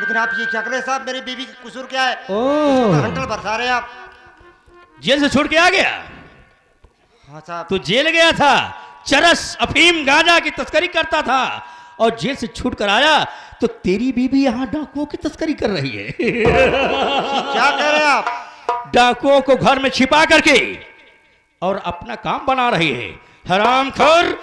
लेकिन आप ये क्या कर रहे हैं साहब? मेरी बीवी का कसूर क्या है? ओह, घंटल बरसा रहे हैं आप। जेल से छूट के आ गया? हाँ साहब। तू जेल गया था, चरस अफीम गांजा की तस्करी करता था और जेल से छूट कर आया तो तेरी बीबी यहाँ डाकुओं की तस्करी कर रही है। क्या कह रहे हैं आप? डाकुओं को घर में छिपा करके और अपना काम बना रही है। हरामखोर,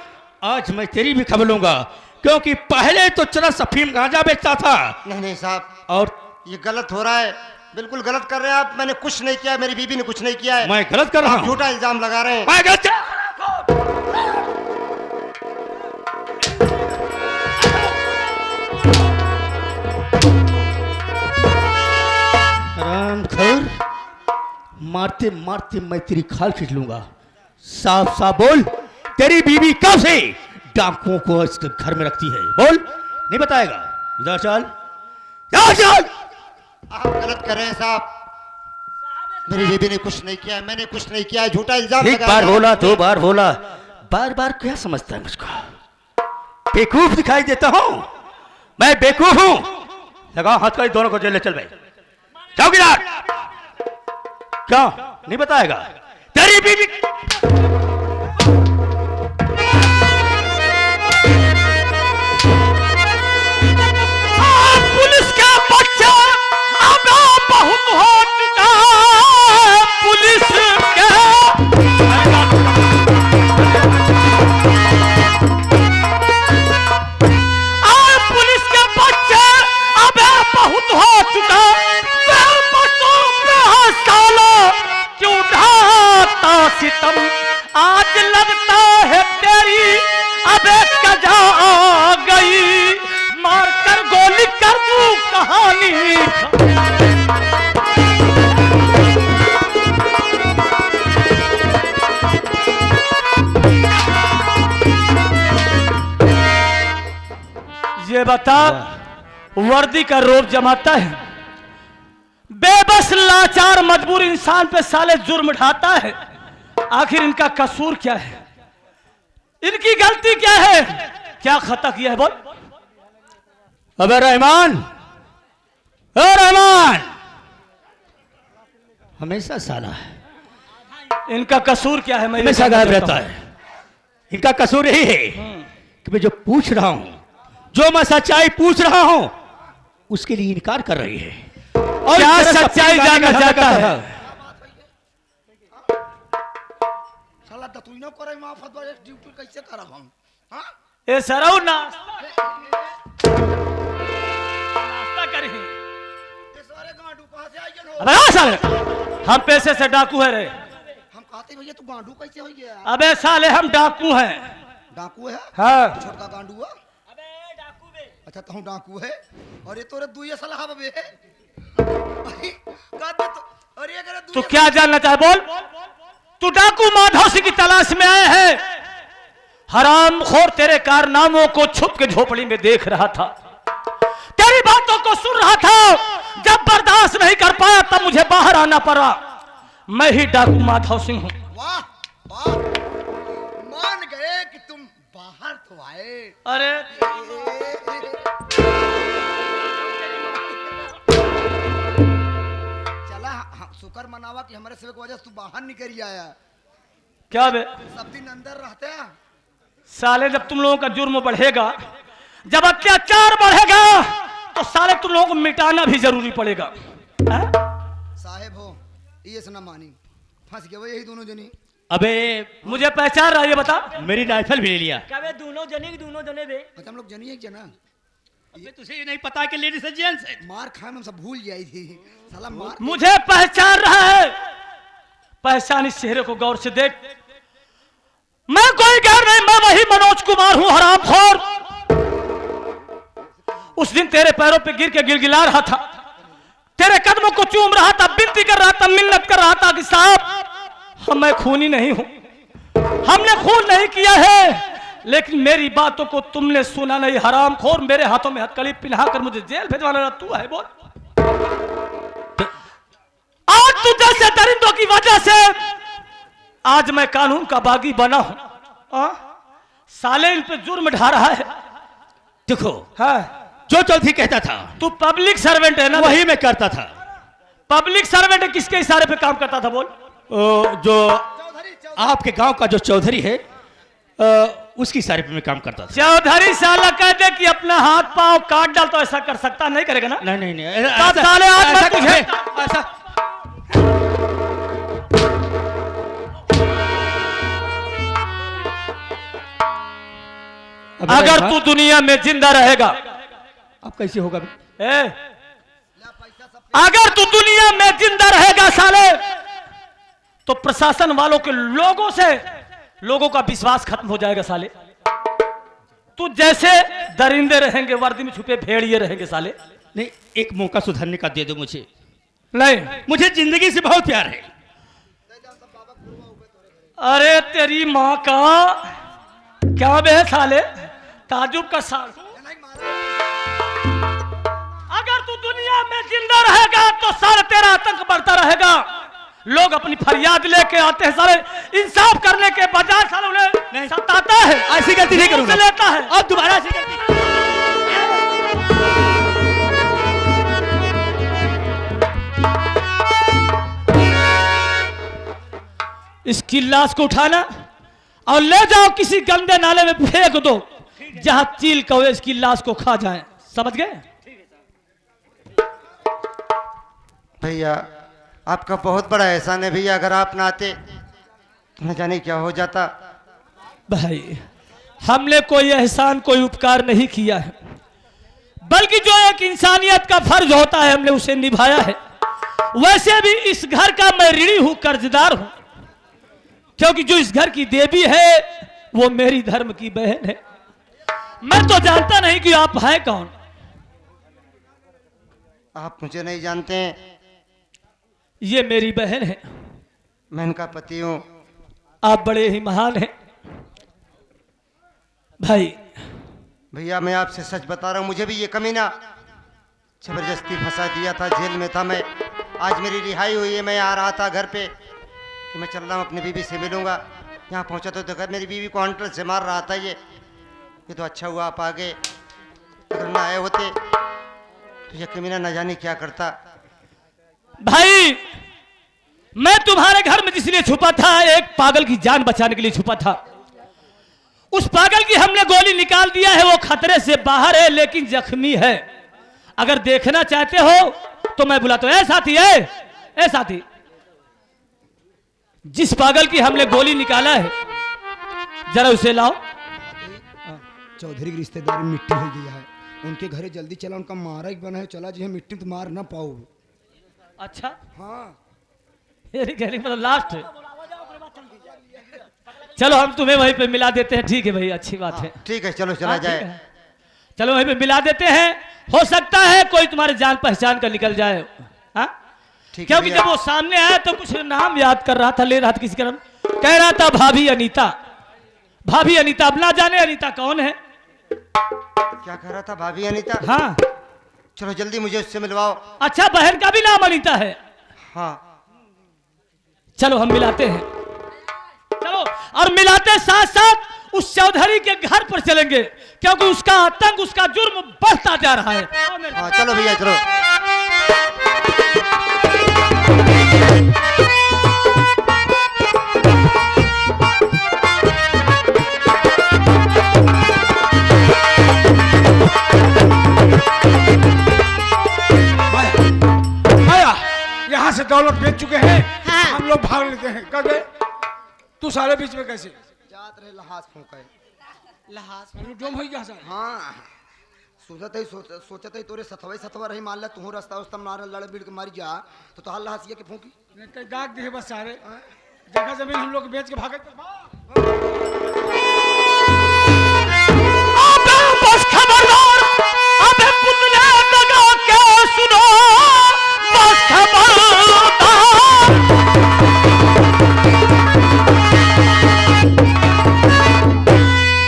आज मैं तेरी भी खबर लूंगा, क्योंकि पहले तो चरस अफीम गांजा बेचता था। नहीं नहीं साहब, और ये गलत हो रहा है, बिल्कुल गलत कर रहे हैं आप। मैंने कुछ नहीं किया, मेरी बीबी ने कुछ नहीं किया है। मैं गलत कर रहा आप हूं? झूठा इल्जाम लगा रहे हैं। मैं गलत हरामखोर, मारते मारते मैं तेरी खाल खींच लूंगा। साफ साफ बोल, तेरी बीवी कब से डाकुओं को इसके घर में रखती है? बोल, नहीं बताएगा? इधर चल, इधर चल। आप गलत कर रहे हैं साहब, मेरी बीबी ने कुछ नहीं किया है, मैंने कुछ नहीं किया है, झूठा इल्जाम एक लगा बार रहे हैं। बोला, दो बार बोला, बार बार क्या समझता है मुझको? बेवकूफ दिखाई देता हूं? मैं बेवकूफ हूं? लगाओ हाथ का, दोनों को जेल ले चल भाई। चौकीदार, क्या नहीं बताएगा? तेरी बीवी पुलिस का बच्चा अब बहुत हो चुका, पुलिस का पुलिस के बच्चे अब बहुत हो चुका, क्यों ढाता सितम, आज लगता है तेरी अब कजा आ गई, मार कर गोली कर दूं कहानी। ये बता, वर्दी का रोब जमाता है, बेबस लाचार मजबूर इंसान पे साले जुर्म ढाता है। आखिर इनका कसूर क्या है? इनकी गलती क्या है? क्या खता किया है? बोल। अबे रहमान, ए रहमान, हमेशा साला है, इनका कसूर क्या है? मैं हमेशा गायब रहता है। इनका कसूर यही है कि मैं जो पूछ रहा हूं, जो मैं सच्चाई पूछ रहा हूं, उसके लिए इनकार कर रही है। और क्या सच्चाई जानना चाहता है? साला दतुइनो करे माफत वाले ड्यूटी कैसे करब हम? हां, ए सरौ नाश्ता करी। ये सारे गांडू कहां से आइए हो? अबे आ साले, हम पैसे से डाकू है रे। हम कहते भैया तू गांडू कैसे हो गया? अबे साले हम डाकू हैं। डाकू है? हाँ। छोटा गांडू है? अबे डाकू बे। अच्छा तू डाकू है? और ये तोरे दुइया सलाह बे। अरे अगर तू क्या जानना चाहे? बोल। तू डाकू माधव सिंह की तलाश में आए हैं। हरामखोर, तेरे कारनामों को छुप के झोपड़ी में देख रहा था, तेरी बातों को सुन रहा था। जब बर्दाश्त नहीं कर पाया तब मुझे बाहर आना पड़ा। मैं ही डाकू माधव सिंह हूं। वाह वाह, मान गए कि तुम बाहर तो आए। अरे शुक्र मनावा कि हमारे सेवक वजह से तू बाहर निकल आया। क्या बे? सब दिन अंदर रहते हैं साले। जब तुम लोगों का जुर्म बढ़ेगा, जब अत्याचार बढ़ेगा, तो साले तुम लोगों को मिटाना भी जरूरी पड़ेगा। साहेब हो ये सुना मानी, फंस गए वो यही दोनों जनी। अबे मुझे पहचान रहा है? ये बता। मेरी राइफल भी ले लिया। क्या बे दोनों जने बे? अच्छा हम लोग जनी है जना। अबे तुझे ये नहीं पता कि लेडीज एंड जेंट्स है? मार खाए में सब भूल जाई थी साला। मार मुझे पहचान रहा है? पहचान इस चेहरे को गौर से देख। मैं कोई गैर नहीं, मैं वही मनोज कुमार हूं, हरामखोर। उस दिन तेरे पैरों पे गिर के गिलगिला रहा था, तेरे कदमों को चूम रहा था, विनती कर रहा था, मिन्नत कर रहा था कि साहब मैं खूनी नहीं हूं, हमने खून नहीं किया है। लेकिन मेरी बातों को तुमने सुना नहीं। हरामखोर, मेरे हाथों में हथकड़ी पिन्हा कर मुझे जेल भेजवाना तू है। बोल। आज तू जैसे दरिंदों की वजह से आज मैं कानून का बागी बना हूं। साले इन पे जुर्म ढा रहा है। देखो, हाँ, जो चौधरी कहता था तू पब्लिक सर्वेंट है ना? वही मैं करता था। पब्लिक सर्वेंट किसके इशारे पे काम करता था बोल? जो आपके गांव का जो चौधरी है उसकी इशारे पे मैं काम करता था। चौधरी साला कह दे कि अपना हाथ पांव काट डाल तो ऐसा कर सकता नहीं करेगा ना? नहीं नहीं नहीं तब साले आज ऐसा मत कुछ पूछे। है, ऐसा अगर तू दुनिया में जिंदा रहेगा, अब कैसे होगा? ए, अगर तू दुनिया में जिंदा रहेगा साले, तो प्रशासन वालों के लोगों का विश्वास खत्म हो जाएगा साले। तू जैसे दरिंदे रहेंगे, वर्दी में छुपे भेड़िए रहेंगे साले। नहीं, एक मौका सुधरने का दे दो मुझे। नहीं, मुझे जिंदगी से बहुत प्यार है। अरे तेरी माँ का क्या बे साले, ताजुब का साल। अगर तू दुनिया में जिंदा रहेगा तो सारे तेरा आतंक बढ़ता रहेगा। लोग अपनी फरियाद लेके आते हैं सारे, इंसाफ करने के बजाय साले उन्हें सताता है। ऐसी गलती नहीं करूंगा, लेता है और दोबारा ऐसी गलती। इसकी लाश को उठाना और ले जाओ किसी गंदे नाले में फेंक दो, जहां चील कौवे इसकी लाश को खा जाएं। समझ गए? भैया आपका बहुत बड़ा एहसान है भैया, अगर आप ना आते तो न जाने क्या हो जाता। भाई हमने कोई एहसान कोई उपकार नहीं किया है, बल्कि जो एक इंसानियत का फर्ज होता है हमने उसे निभाया है। वैसे भी इस घर का मैं ऋणी हूं, कर्जदार हूं, क्योंकि जो इस घर की देवी है वो मेरी धर्म की बहन है। मैं तो जानता नहीं कि आप हैं कौन। आप मुझे नहीं जानते हैं, ये मेरी बहन है, मैं इनका पति हूं। आप बड़े ही महान हैं भाई। भैया मैं आपसे सच बता रहा हूं, मुझे भी ये कमीना जबरदस्ती फंसा दिया था, जेल में था मैं। आज मेरी रिहाई हुई है, मैं आ रहा था घर पे कि मैं चल रहा हूँ अपनी बीवी से मिलूंगा। यहाँ पहुँचा तो देखा मेरी बीवी को हंटल से मार रहा था। ये तो अच्छा हुआ आप आ गए, अगर ना आए होते तो ये कमीना न जाने क्या करता। भाई मैं तुम्हारे घर में जिसलिए छुपा था, एक पागल की जान बचाने के लिए छुपा था। उस पागल की हमने गोली निकाल दिया है, वो खतरे से बाहर है लेकिन जख्मी है। अगर देखना चाहते हो तो मैं बुलाता हूं। ए साथी, ए साथी, जिस पागल की हमने गोली निकाला है जरा उसे लाओ। चौधरी की रिश्तेदारी मिट्टी हो गया है, उनके घरे जल्दी चला, उनका मारा ही बना है। चला जी, मिट्टी तो मार ना पाओ। अच्छा, हाँ मतलब लास्ट है। चलो हम तुम्हें वहीं पे मिला देते हैं। ठीक है भाई, अच्छी बात है। ठीक है चलो चला हाँ, जाए। ठीक है। चलो वहीं पे मिला देते हैं, हो सकता है कोई तुम्हारे जान पहचान का निकल जाए। हाँ, ठीक है क्योंकि भैया। जब वो सामने आया तो कुछ नाम याद कर रहा था, ले रहा था किसी का नाम, कह रहा था भाभी अनीता। भाभी अनीता, अब ना जाने अनीता कौन है। क्या कह रहा था भाभी अनीता? हाँ, चलो जल्दी मुझे उससे मिलवाओ। अच्छा, बहन का भी नाम अनीता है। हाँ चलो हम मिलाते हैं। चलो, और मिलाते साथ साथ उस चौधरी के घर पर चलेंगे, क्योंकि उसका आतंक, उसका जुर्म बढ़ता जा रहा है। हाँ चलो भैया चलो। यहाँ से दौलत बेच चुके हैं। हाँ। हम लोग भाग लेते हैं। कब गए तू सारे बीच में कैसे जात रहे लहास फूका डोम हो गया सर? हाँ सोचत ही तोरे सतवा रही, मान ला तू रास्ता उस्ता मार लड़ बीड़ के मारी जा तो तोहार लहासिया के फूकी। नहीं तो दाग दिए बस सारे जगह जमीन हम लोग बेच के भागे। अबे बस खबरदार, अबे पुतले लगा के सुनो, बस खबरदार,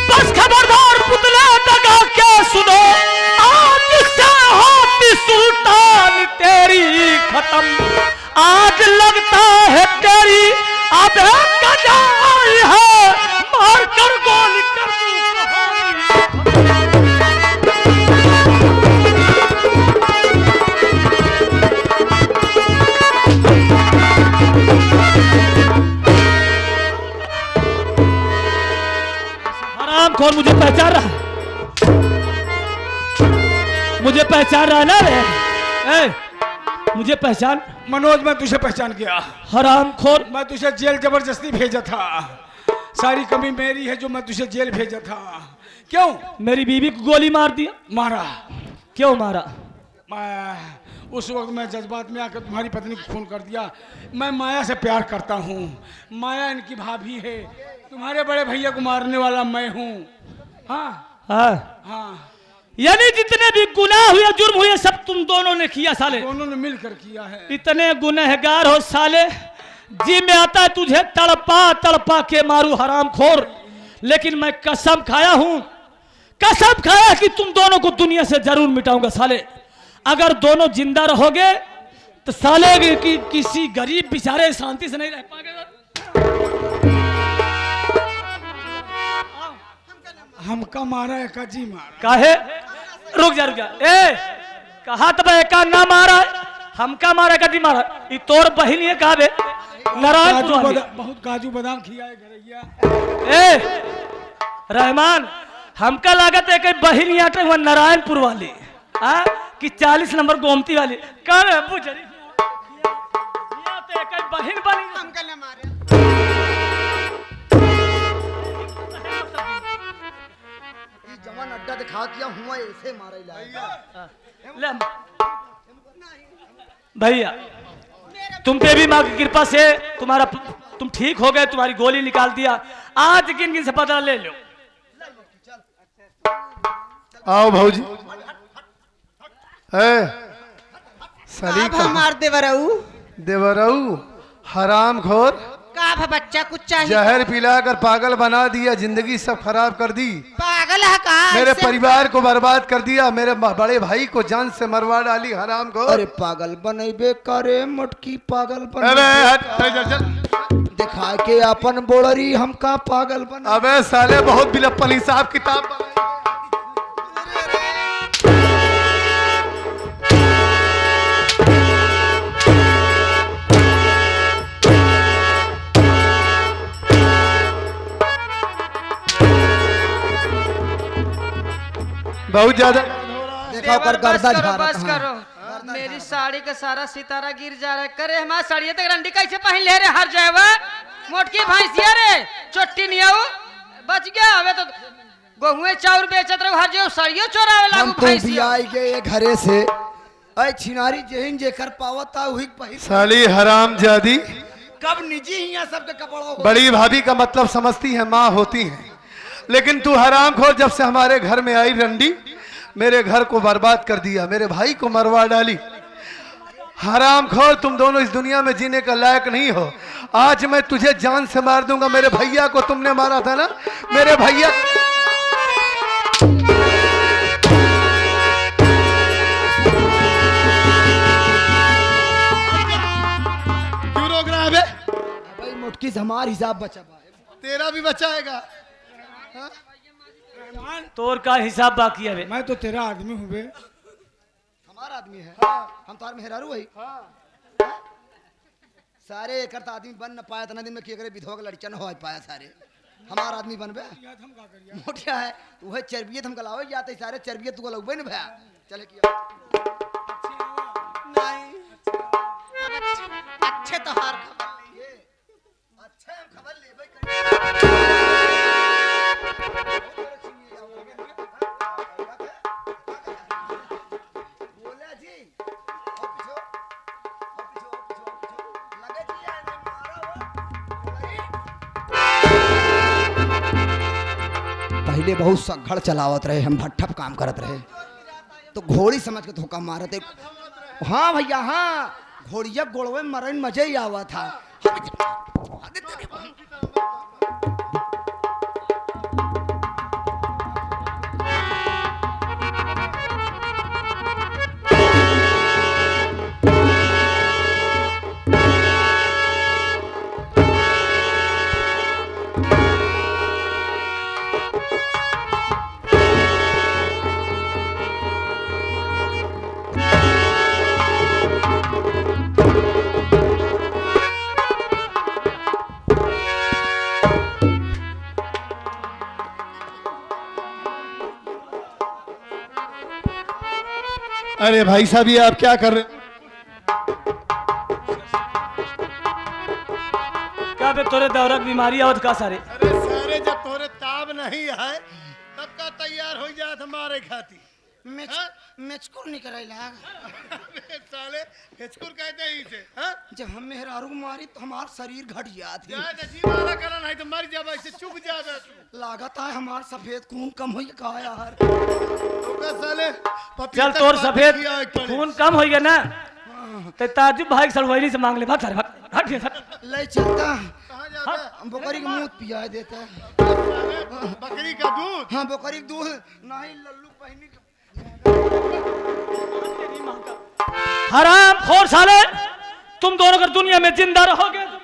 बस खबरदार, पुतले लगा के सुनो, आज से होती सुल्तान तेरी खत्म, आज लगता है तेरी अबे कजाई है, मार कर गोली कर दूं कहानी। खोर मुझे पहचान रहा, मुझे पहचान रहा ना रे? ए, मुझे पहचान। मनोज, मैं तुझे पहचान गया। हराम खोर, मैं तुझे जेल जबरदस्ती भेजा था। सारी कमी मेरी है जो मैं तुझे जेल भेजा था। क्यों? मेरी बीवी को गोली मार दिया। मारा? क्यों मारा? उस वक्त मैं जज्बात में आकर तुम्हारी पत्नी को खून कर दिया। मैं माया से प्यार करता हूँ। माया इनकी भाभी है। तुम्हारे बड़े भैया को मारने वाला मैं हूँ। हाँ हाँ हाँ, यानी जितने भी गुनाह हुए, जुर्म हुए, सब तुम दोनों ने किया साले। दोनों ने मिलकर किया है। इतने गुनहगार हो साले, जी में आता है तुझे तड़पा तड़पा के मारू हराम खोर। लेकिन मैं कसम खाया हूं, कसम खाया कि तुम दोनों को दुनिया से जरूर मिटाऊंगा साले। अगर दोनों जिंदा रहोगे तो साले कि किसी गरीब बेचारे शांति से नहीं रह पाएंगे। हमका मारा है का जी मारा? काहे? रुक जा रुक जा। ए, कहा तो भाई का ना मारा है, हमका मारा कदी मारा? ये तोर बहिनी है कहा बे? नारायण बहुत काजू बादाम खिया है घरैया। ए रहमान, हमका लागत है कि बहिनी आटे वो नारायणपुर वाली कि 40 नंबर गोमती वाली कर बुझरी बहन बनी। हमका ना मारे जवान अड्डा दिखा किया हुआ ऐसे मारे ले भैया, तुम पे भी माँ की कृपा से तुम ठीक हो गए, तुम्हारी गोली निकाल दिया। आज किन किन से बदला ले लो। आओ भाऊजी। सली का मार देवराऊ हराम खोर, का बच्चा कुछ चाहिए? जहर पिलाकर पागल बना दिया, जिंदगी सब खराब कर दी, पागल है का? मेरे परिवार को बर्बाद कर दिया, मेरे बड़े भाई को जान से मरवा डाली हराम खोर। अरे पागल बनेबे करे मोटकी, पागल दिखा के अपन बोलरी हमका पागल बना। अबे साले बहुत बिलप्पन हिसाब किताब बहुत ज्यादा देखा कर गर्दा झाड़ा बस करो। मेरी साड़ी का सारा सितारा गिर जा रहा है। करे हमारा साड़ी तक रंडी कैसे पहन ले रे? हर जाएगा मोटकी भैंसिया रे, चोटी नहीं आऊ बच गया। हमें तो गेहूं चाउर बेचत रहो, हर जाओ साड़ियों चोरावे लागू भैंसिया। आई गए घरे से ऐ छिनारी जेहिन जेकर पावता हुई पहिर। साली हराम जादी, कब निजी ही सब के कपड़ा हो। बड़ी भाभी का मतलब समझती है, माँ होती है, लेकिन तू हराम खोर जब से हमारे घर में आई रंडी, मेरे घर को बर्बाद कर दिया, मेरे भाई को मरवा डाली। हराम खोर, तुम दोनों इस दुनिया में जीने का लायक नहीं हो। आज मैं तुझे जान से मार दूंगा। मेरे भैया को तुमने मारा था ना, मेरे भैया क्यों रोक रहा है बे? भाई मोटकी से हमार हिसाब बचा भाई, तेरा भी बचाएगा। तोर का हिसाब बाकी है बे। मैं तो तेरा आदमी हूँ बे। हमारा आदमी है। हम तार मेहरारू वही सारे एक आदमी बन न पाया तना दिन में कि विधवा का लड़का न हो पाया। सारे हमारा आदमी बन बे मोटिया है। वह चर्बियत हम गलावे जाते सारे चर्बियत तू गलौबे न भया। चले किया नहीं अच्छे तो हार खबर लिए, अच्छे हम खबर ले बोला जी लगे जी पहले बहुत सघड़ चलावत रहे, हम भट्ठप काम करत रहे तो घोड़ी समझ के धोखा मारत है। हाँ भैया हाँ, घोड़िया गोड़वे मरन मजे ही आवा था। अरे भाई साहब ये आप क्या कर रहे? क्या बे तोरे दौरा बीमारी आवत का सारे? अरे सारे जब तोरे ताब नहीं है तब का तैयार हो जात हमारे खाती। मेचकुर नहीं करे लाग। साले हिचकुर कहते हैं इसे। हाँ? जब हम मेहरारू मारी तो हमार शरीर घट गया थी। जाए तो जी वाला करना नहीं तो मर जाबा ऐसे चुप जाबा तू। लागत है हमार सफेद खून कम हो का यार। तो का साले चल तोर सफेद खून कम हो गया ना ते ताजुब भाई सड़वैली से मांग ले भाग सारे भाग हट गया ले चलता कहाँ जाता है? बकरी का मूत पिया देता है। साले, बकरी का दूध। हाँ बकरी का दूध नहीं लल्लू पहनी हराम खोर साले तुम दोनों अगर दुनिया में जिंदा रहोगे तो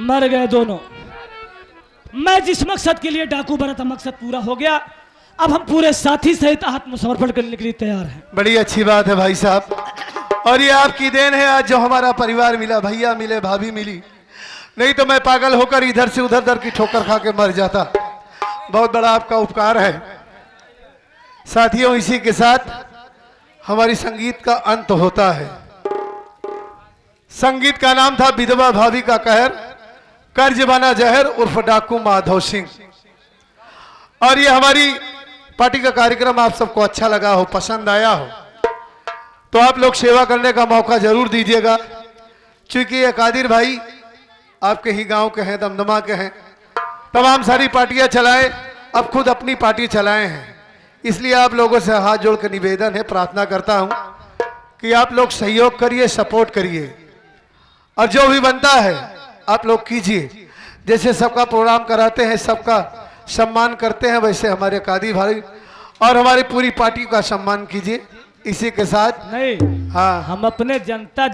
मर गए दोनों। मैं जिस मकसद के लिए डाकू बना था मकसद पूरा हो गया। अब हम पूरे साथी सहित आत्मसमर्पण करने के लिए तैयार हैं। बड़ी अच्छी बात है भाई साहब, और ये आपकी देन है आज जो हमारा परिवार मिला, भैया मिले, भाभी मिली, नहीं तो मैं पागल होकर इधर से उधर दर की ठोकर खा के मर जाता। बहुत बड़ा आपका उपकार है। साथियों इसी के साथ हमारी संगीत का अंत होता है। संगीत का नाम था विधवा भाभी का कहर, कर्ज बना जहर उर्फ डाकू माधव सिंह। और ये हमारी पार्टी का कार्यक्रम आप सबको अच्छा लगा हो, पसंद आया हो तो आप लोग सेवा करने का मौका जरूर दीजिएगा। क्योंकि ये कादिर भाई आपके ही गांव के हैं, दमदमा के हैं, तमाम सारी पार्टियां चलाए, अब खुद अपनी पार्टी चलाए हैं। इसलिए आप लोगों से हाथ जोड़ कर निवेदन है, प्रार्थना करता हूं कि आप लोग सहयोग करिए, सपोर्ट करिए और जो भी बनता है आप लोग कीजिए। जैसे सबका प्रोग्राम कराते हैं, सबका सम्मान करते हैं, वैसे हमारे कादिर भाई और हमारी पूरी पार्टी का सम्मान कीजिए। इसी के साथ नहीं हाँ हम अपने जनता